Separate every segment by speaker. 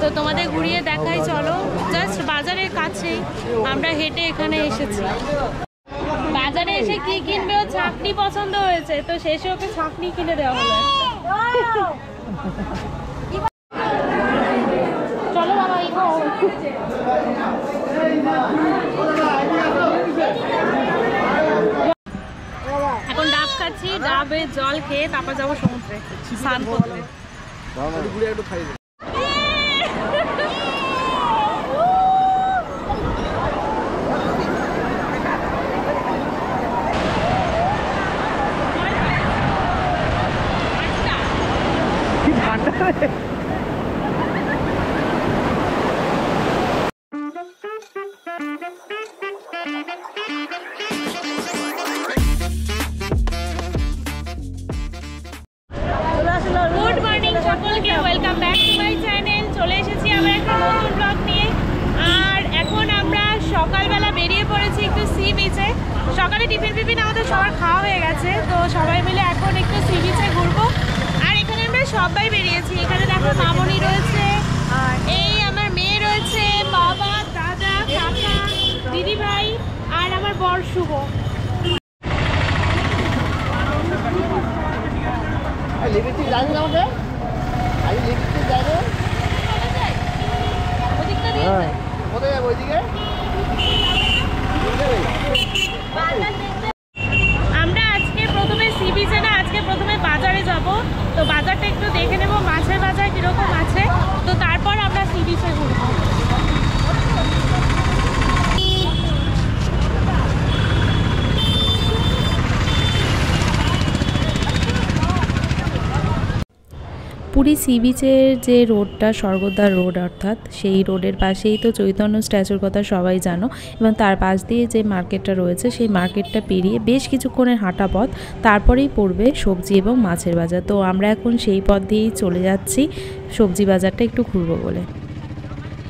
Speaker 1: তো তোমাদের ঘুরিয়ে দেখাই চলো। জাস্ট বাজারের কাছেই আমরা হেঁটে এখানে এসেছি। বাজারে এসে কি কিনবে, ও ছাকনি পছন্দ হয়েছে, তো শেষে ওকে ছাকনি কিনে দেওয়া হলো। চলো বাবা এগো। এখন ডাব খাচ্ছি, ডাবের জল খেয়ে তারপর যাবো সমুদ্রে স্নান করতে। গুড মর্নিং সকলকে, welcome back to my channel. চলে এসেছি আবার একটা নতুন ব্লগ নিয়ে। আর এখন আমরা সকালবেলা বেরিয়ে পড়েছি একটু সি বিচে। সকালে টিফিন আমাদের সবার খাওয়া হয়ে গেছে, তো সবাই মিলে এখন একটু সি বিচে ঘুরবো। আর এখানে আমরা সবাই বেরিয়েছি। এখানে দেখো মামনি রয়েছে, আর এই আমার মেয়ে রয়েছে, বাবা, দাদা, কাকা, দিদি ভাই আর আমার বর শুভ।
Speaker 2: লিপস্টিক জানি না আমাকে, আমি লিপস্টিক যাবো কোথায় যাবো, ওইদিকে।
Speaker 1: আমরা আজকে প্রথমে সি বিচে না, আজকে প্রথমে বাজারে যাব। তো বাজারটা একটু দেখে নেব, মাছের বাজার কীরকম আছে, তো তারপর আমরা সি বিচে ঘুরবো।
Speaker 3: পুরী সি বিচের যে রোডটা স্বর্গদ্বার রোড, অর্থাৎ সেই রোডের পাশেই তো চৈতন্য স্ট্যাচুর কথা সবাই জানো, এবং তার পাশ দিয়ে যে মার্কেটটা রয়েছে সেই মার্কেটটা পেরিয়ে বেশ কিছুক্ষণের হাঁটা পথ, তারপরেই পড়বে সবজি এবং মাছের বাজার। তো আমরা এখন সেই পথ দিয়েই চলে যাচ্ছি সবজি বাজারটা একটু ঘুরবো বলে।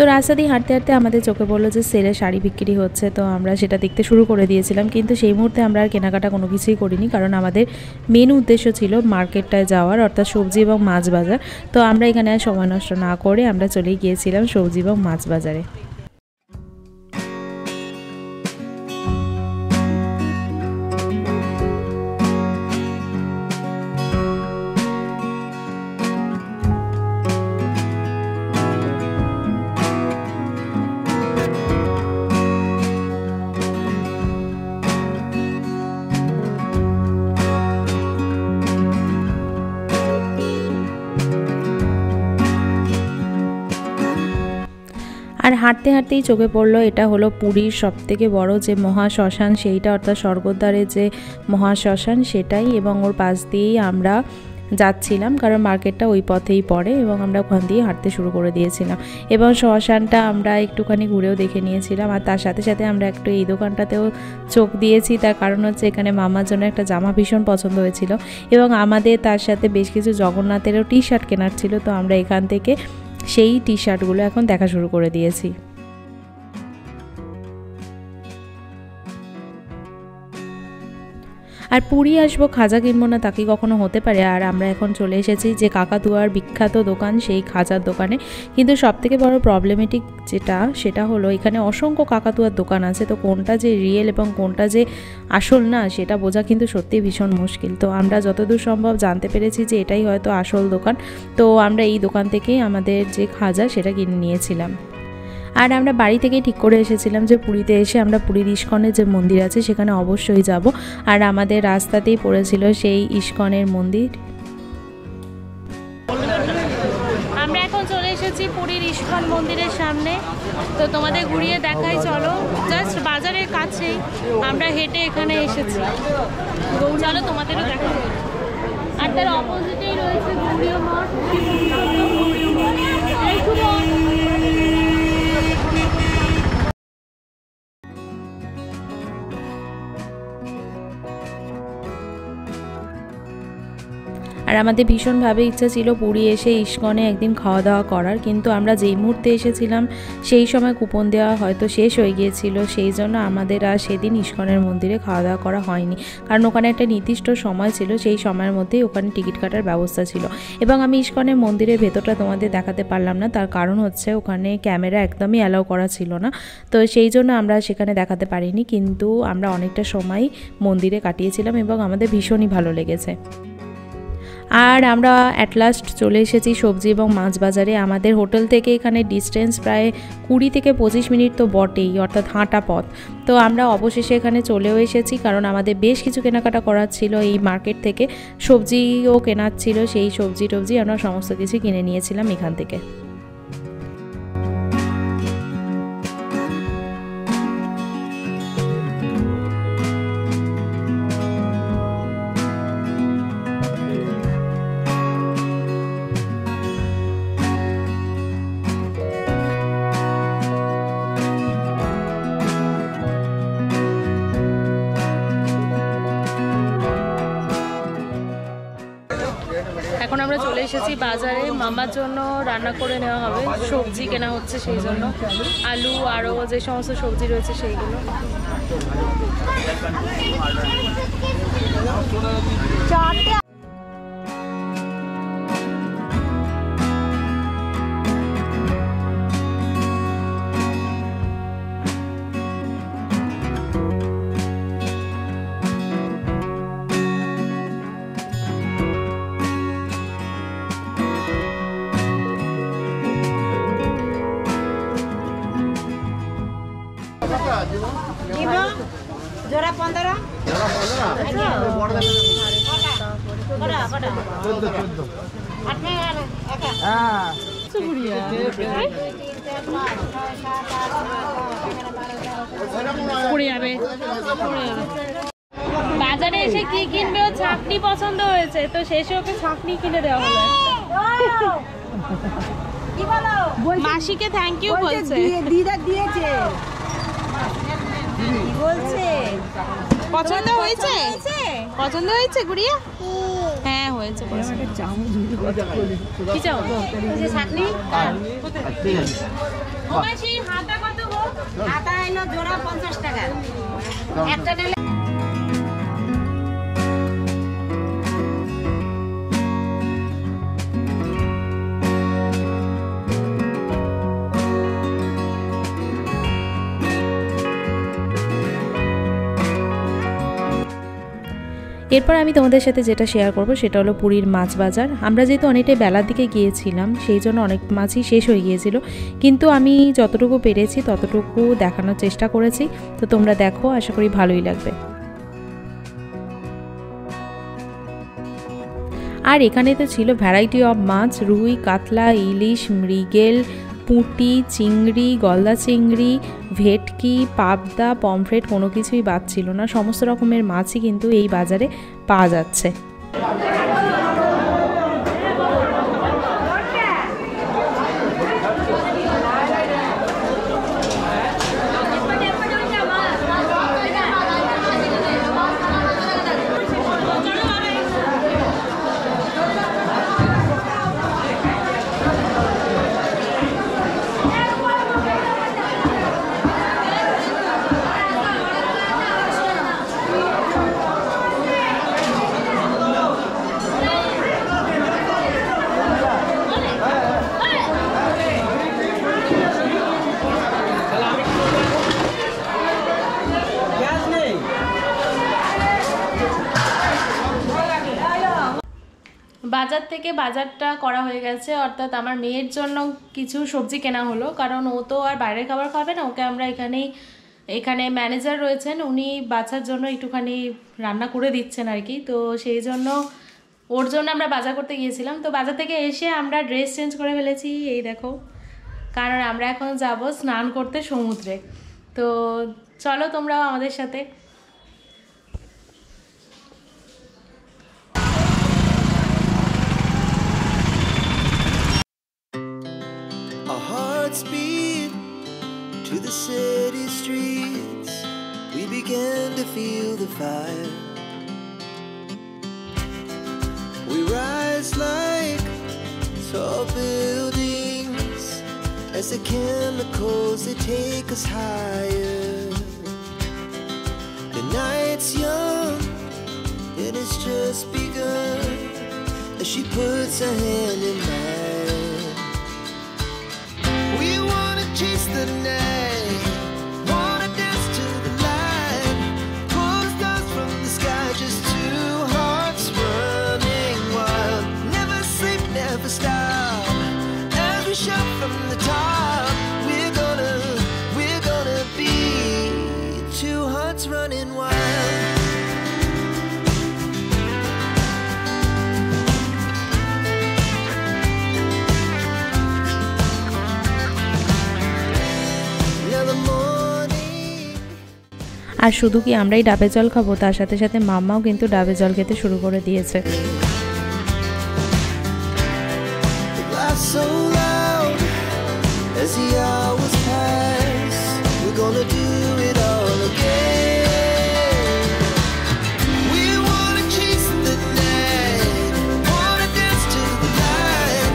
Speaker 3: তো রাস্তা দিয়ে হাঁটতে হাঁটতে আমাদের চোখে পড়লো যে সেলে শাড়ি বিক্রি হচ্ছে, তো আমরা সেটা দেখতে শুরু করে দিয়েছিলাম। কিন্তু সেই মুহূর্তে আমরা আর কেনাকাটা কোনো কিছুই করিনি, কারণ আমাদের মেন উদ্দেশ্য ছিল মার্কেটটায় যাওয়ার, অর্থাৎ সবজি এবং মাছ বাজার। তো আমরা এখানে আর সময় নষ্ট না করে আমরা চলে গিয়েছিলাম সবজি এবং মাছ বাজারে। আর হাঁটতে হাঁটতেই চোখে পড়লো এটা হলো পুরীর সবথেকে বড় যে মহাশ্মশান, সেইটা অর্থাৎ স্বর্গদ্বারের যে মহাশ্মশান সেটাই, এবং ওর পাশ দিয়েই আমরা যাচ্ছিলাম, কারণ মার্কেটটা ওই পথেই পড়ে এবং আমরা ওখান দিয়ে হাঁটতে শুরু করে দিয়েছিলাম। এবং শ্মশানটা আমরা একটুখানি ঘুরেও দেখে নিয়েছিলাম। আর তার সাথে সাথে আমরা একটু এই দোকানটাতেও চোখ দিয়েছি, তার কারণ হচ্ছে এখানে মামার জন্য একটা জামা ভীষণ পছন্দ হয়েছিল, এবং আমাদের তার সাথে বেশ কিছু জগন্নাথেরও টি শার্ট কেনার ছিল। তো আমরা এখান থেকে সেই টি শার্টগুলো এখন দেখা শুরু করে দিয়েছি। আর পুরী আসবো খাজা কিনবো না তা কি কখনো হতে পারে। আর আমরা এখন চলে এসেছি যে কাকাতুয়ার বিখ্যাত দোকান, সেই খাজার দোকানে। কিন্তু সবথেকে বড় প্রবলেমেটিক সেটা হলো এখানে অসংখ্য কাকাতুয়ার দোকান আছে, তো কোনটা যে রিয়েল এবং কোনটা যে আসল না সেটা বোঝা কিন্তু সত্যি ভীষণ মুশকিল। তো আমরা যতদূর সম্ভব জানতে পেরেছি যে এটাই হয়তো আসল দোকান। তো আমরা এই দোকান থেকেই আমাদের যে খাজা সেটা কিনে নিয়েছিলাম। আর আমরা বাড়ি থেকেই ঠিক করে এসেছিলাম যে পুরীতে এসে আমরা পুরীর ইস্কনের যে মন্দির আছে সেখানে অবশ্যই যাব। আর আমাদের রাস্তাতেই পড়েছিল সেই ইস্কনের মন্দির।
Speaker 1: আমরা এখন চলে এসেছি পুরীর ইস্কন মন্দিরের সামনে। তো তোমাদের ঘুরিয়ে দেখাই চলো। জাস্ট বাজারের কাছেই আমরা হেঁটে এখানে এসেছি। চলো তোমাদেরও দেখা। আর তার অপোজিটেই রয়েছে গৌরীয় মঠ।
Speaker 3: আর আমাদের ভীষণভাবে ইচ্ছা ছিল পুরী এসে ইস্কনে একদিন খাওয়া দাওয়া করার, কিন্তু আমরা যেই মুহূর্তে এসেছিলাম সেই সময় কুপন দেওয়া হয়তো শেষ হয়ে গিয়েছিল, সেই জন্য আমাদের আর সেদিন ইস্কনের মন্দিরে খাওয়া দাওয়া করা হয়নি। কারণ ওখানে একটা নির্দিষ্ট সময় ছিল, সেই সময়ের মধ্যেই ওখানে টিকিট কাটার ব্যবস্থা ছিল। এবং আমি ইস্কনের মন্দিরের ভেতরটা তোমাদের দেখাতে পারলাম না, তার কারণ হচ্ছে ওখানে ক্যামেরা একদমই অ্যালাউ করা ছিল না, তো সেই জন্য আমরা সেখানে দেখাতে পারিনি। কিন্তু আমরা অনেকটা সময় মন্দিরে কাটিয়েছিলাম এবং আমাদের ভীষণই ভালো লেগেছে। আর আমরা অ্যাট লাস্ট চলে এসেছি সবজি এবং মাছ বাজারে। আমাদের হোটেল থেকে এখানে ডিস্টেন্স প্রায় 20 থেকে 25 মিনিট তো বটেই, অর্থাৎ হাঁটা পথ। তো আমরা অবশেষে এখানে চলেও এসেছি, কারণ আমাদের বেশ কিছু কেনাকাটা করার ছিল এই মার্কেট থেকে, সবজিও কেনার ছিল, সেই সবজি টবজি আমরা সমস্ত কিছু কিনে নিয়েছিলাম এখান থেকে। এখন আমরা চলে এসেছি বাজারে, মামার জন্য রান্না করে নেওয়া হবে, সবজি কেনা হচ্ছে সেই জন্য, আলু আরও যে সমস্ত সবজি রয়েছে সেইগুলো।
Speaker 4: জোড়া 15
Speaker 1: বাজারে এসে কি কিনবে, ও ছাকনি পছন্দ হয়েছে, তো শেষে ওকে ছাকনি কিনে দেওয়া হলো। মাসিকে থ্যাংক ইউ বলছে,
Speaker 4: দিদা দিয়েছে বলছে।
Speaker 1: পছন্দ হয়েছে? পছন্দ হয়েছে গুড়িয়া? হ্যাঁ হয়েছে। কি চাও?
Speaker 4: ছাকনি
Speaker 1: মাসি হাতা কত গো?
Speaker 4: আটা এলো জোড়া 50 টাকা, একটা নিলে
Speaker 3: এরপর আমি তোমাদের সাথে যেটা শেয়ার করব সেটা হলো পুরীর মাছ বাজার। আমরা যেহেতু অনেকটাই বেলার দিকে গিয়েছিলাম, সেই জন্য অনেক মাছই শেষ হয়ে গিয়েছিল, কিন্তু আমি যতটুকু পেরেছি ততটুকু দেখানোর চেষ্টা করেছি। তো তোমরা দেখো, আশা করি ভালোই লাগবে। আর এখানে তো ছিল ভ্যারাইটি অফ মাছ, রুই, কাতলা, ইলিশ, মৃগেল, পুঁটি, চিংড়ি, গলদা চিংড়ি, ভেটকি, পাবদা, পমফ্রেট, কোনো কিছুই বাদ ছিল না। সমস্ত রকমের মাছই কিন্তু এই বাজারে পাওয়া যাচ্ছে। বাজার থেকে বাজারটা করা হয়ে গেছে, অর্থাৎ আমার মেয়ের জন্য কিছু সবজি কেনা হলো, কারণ ও তো আর বাইরের খাবার খাবে না, ওকে আমরা এখানে ম্যানেজার রয়েছেন, উনি বাচ্চার জন্য একটুখানি রান্না করে দিচ্ছেন আর কি। তো সেই জন্য ওর জন্য আমরা বাজার করতে গিয়েছিলাম। তো বাজার থেকে এসে আমরা ড্রেস চেঞ্জ করে ফেলেছি, এই দেখো, কারণ আমরা এখন যাব স্নান করতে সমুদ্রে। তো চলো তোমরাও আমাদের সাথে।
Speaker 5: Speed to the city streets, we began to feel the fire. We ride it's like tall buildings as the chemicals they take us higher. The night's young and it's just begun as she puts her hand in mine. We wanna chase the night, wanna dance to the light, pull stars from the sky, just two hearts running wild. Never sleep, never stop, as we shout from the top. We're gonna be two hearts running wild.
Speaker 3: আর শুধু কি আমরাই ডাবের জল খাবো, তার সাথে সাথে মাম্মাও কিন্তু ডাবের জল খেতে শুরু করে দিয়েছে।
Speaker 5: So loud as the hours pass, we're gonna do it all again. We wanna chase the night, wanna dance to the light,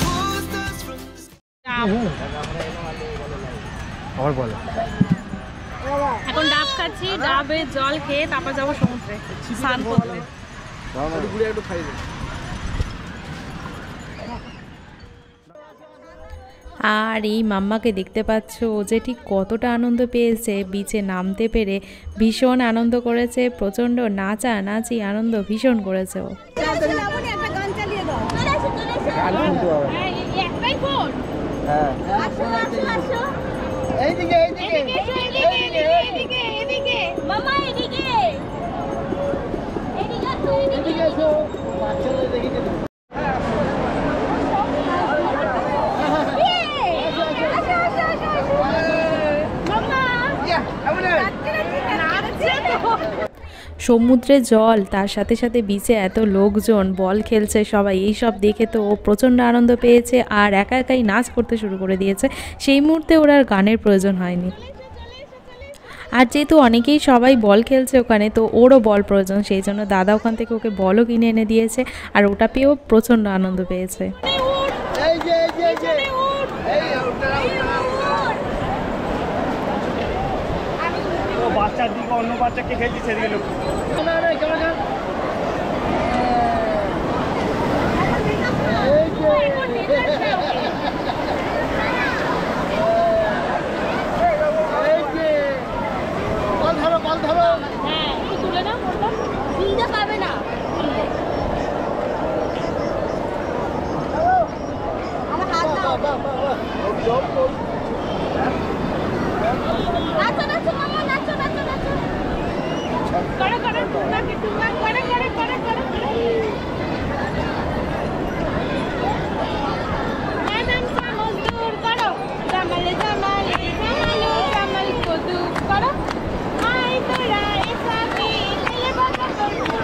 Speaker 5: pull stars from the sky.
Speaker 2: और बोलो
Speaker 1: এখন ডাব খাচ্ছি, ডাবের জল খেয়ে তারপর যাবো সমুদ্রে স্নান করতে।
Speaker 2: একটু খাই দে।
Speaker 3: আর এই মাম্মাকে দেখতে পাচ্ছ, ও যে ঠিক কতটা আনন্দ পেয়েছে বিচে নামতে পেরে, ভীষণ আনন্দ করেছে, প্রচণ্ড নাচানাচি আনন্দ ভীষণ করেছে ও।
Speaker 1: একটাই ফোন।
Speaker 2: হ্যাঁ
Speaker 1: এদিকে মামা, এদিকে
Speaker 2: এসো বাচ্চাদের দেখি যে
Speaker 3: সমুদ্রের জল, তার সাথে সাথে বিচে এত লোকজন, বল খেলছে সবাই, এই সব দেখে তো ও প্রচণ্ড আনন্দ পেয়েছে আর একা একাই নাচ করতে শুরু করে দিয়েছে। সেই মুহূর্তে ওর আর গানের প্রয়োজন হয়নি। আর যেহেতু অনেকেই সবাই বল খেলছে ওখানে, তো ওরও বল প্রয়োজন, সেই জন্য দাদা ওখান থেকে ওকে বলও কিনে এনে দিয়েছে আর ওটা পেয়েও প্রচণ্ড আনন্দ পেয়েছে।
Speaker 2: বাচ্চার দিকে অন্য বাচ্চাকে খেলছি সেদিকে লোক বল ধরো
Speaker 1: হ্যাঁ একটু তুলে নাও, ফিলটা পাবে না। আমার হাত দাও। নাচো নাচো মামা, নাচো নাচো নাচো। করো করো, টুকটাকে টুকটাক করো করো করো করো করো। ম্যাডাম চামচ দূর করো, জামালে জামালে জামালো জামাল কো দূর করো। আই তোরা এসাবি ছেলে বাবা করবো,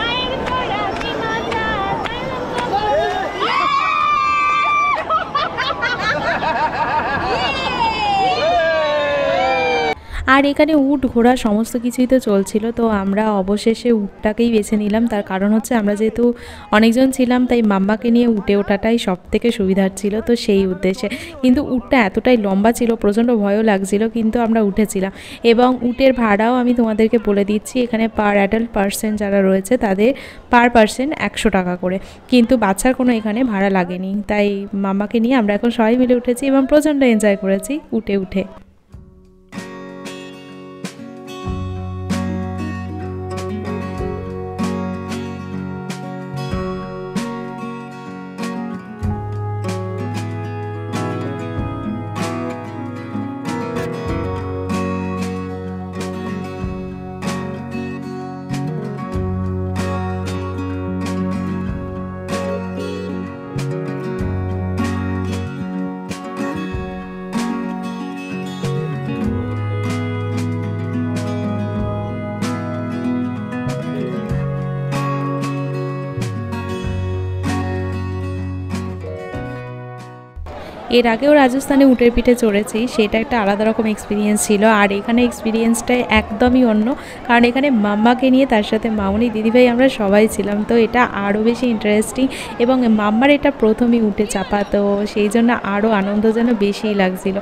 Speaker 1: আয়ের তোরা কি মজা তাইলাম তো।
Speaker 3: আর এখানে উট ঘোড়া সমস্ত কিছুই তো চলছিল, তো আমরা অবশেষে উটটাকেই বেছে নিলাম। তার কারণ হচ্ছে আমরা যেহেতু অনেকজন ছিলাম, তাই মাম্মাকে নিয়ে উঠে ওঠাটাই সব থেকে সুবিধার ছিল, তো সেই উদ্দেশ্যে। কিন্তু উটটা এতটাই লম্বা ছিল, প্রচণ্ড ভয়ও লাগছিল, কিন্তু আমরা উঠেছিলাম। এবং উটের ভাড়াও আমি তোমাদেরকে বলে দিচ্ছি, এখানে পার অ্যাডাল্ট পার্সন যারা রয়েছে তাদের পার পার্সন 100 টাকা করে, কিন্তু বাচ্চার কোনো এখানে ভাড়া লাগেনি। তাই মাম্মাকে নিয়ে আমরা এখন সবাই মিলে উঠেছি এবং প্রচণ্ড এনজয় করেছি উঠে উঠে। এর আগেও রাজস্থানে উটের পিঠে চড়েছি, সেটা একটা আলাদা রকম এক্সপিরিয়েন্স ছিল। আর এখানে এক্সপিরিয়েন্সটাই একদমই অন্য, কারণ এখানে মাম্মাকে নিয়ে তার সাথে মামুনি দিদিভাই আমরা সবাই ছিলাম, তো এটা আরও বেশি ইন্টারেস্টিং। এবং মাম্মার এটা প্রথমই উঠে চাপা, তো সেই জন্য আরও আনন্দ যেন বেশিই লাগছিল।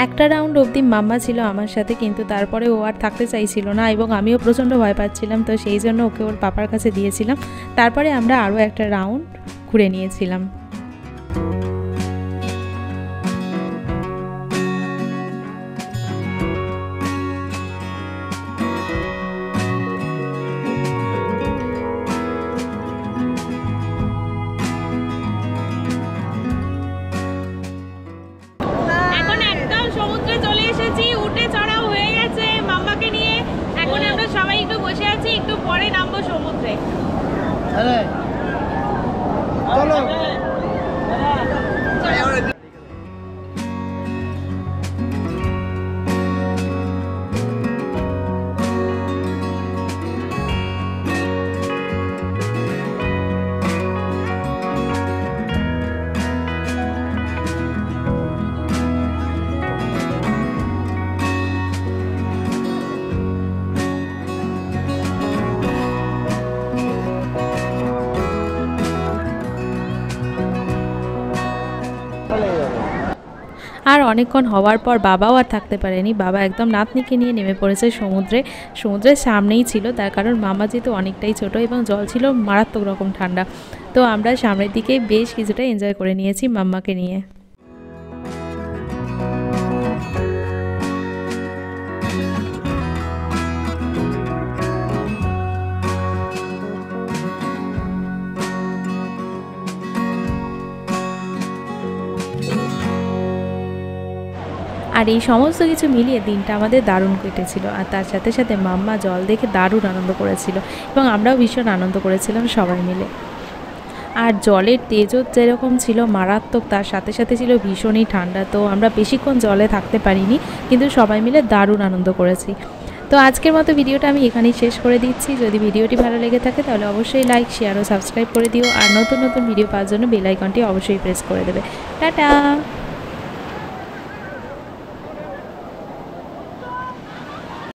Speaker 3: একটা রাউন্ড অবধি মাম্মা ছিল আমার সাথে, কিন্তু তারপরে ও আর থাকতে চাইছিল না এবং আমিও প্রচণ্ড ভয় পাচ্ছিলাম, তো সেই জন্য ওকে ওর পাপার কাছে দিয়েছিলাম। তারপরে আমরা আরও একটা রাউন্ড ঘুরে নিয়েছিলাম।
Speaker 1: সবাই একটু বসে আছি, একটু পরে নামবো সমুদ্রে।
Speaker 3: আর অনেকক্ষণ হওয়ার পর বাবাও আর থাকতে পারেনি, বাবা একদম নাতনিকে নিয়ে নেমে পড়েছে সমুদ্রে। সমুদ্রের সামনেই ছিল, তার কারণ মামা যেহেতু অনেকটাই ছোট এবং জল ছিল মারাত্মক রকম ঠান্ডা, তো আমরা সামনের দিকে বেশ কিছুটা এনজয় করে নিয়েছি মাম্মাকে নিয়ে। আর এই সমস্ত কিছু মিলিয়ে দিনটা আমাদের দারুণ কেটেছিল। আর তার সাথে সাথে মাম্মা জল দেখে দারুণ আনন্দ করেছিল এবং আমরাও ভীষণ আনন্দ করেছিলাম সবাই মিলে। আর জলের তেজও যেরকম ছিল মারাত্মক, তার সাথে সাথে ছিল ভীষণই ঠান্ডা, তো আমরা বেশিক্ষণ জলে থাকতে পারিনি, কিন্তু সবাই মিলে দারুণ আনন্দ করেছি। তো আজকের মতো ভিডিওটা আমি এখানেই শেষ করে দিচ্ছি। যদি ভিডিওটি ভালো লেগে থাকে তাহলে অবশ্যই লাইক, শেয়ার ও সাবস্ক্রাইব করে দিও। আর নতুন নতুন ভিডিও পাওয়ার জন্য বেল আইকনটি অবশ্যই প্রেস করে দেবে। টাটা।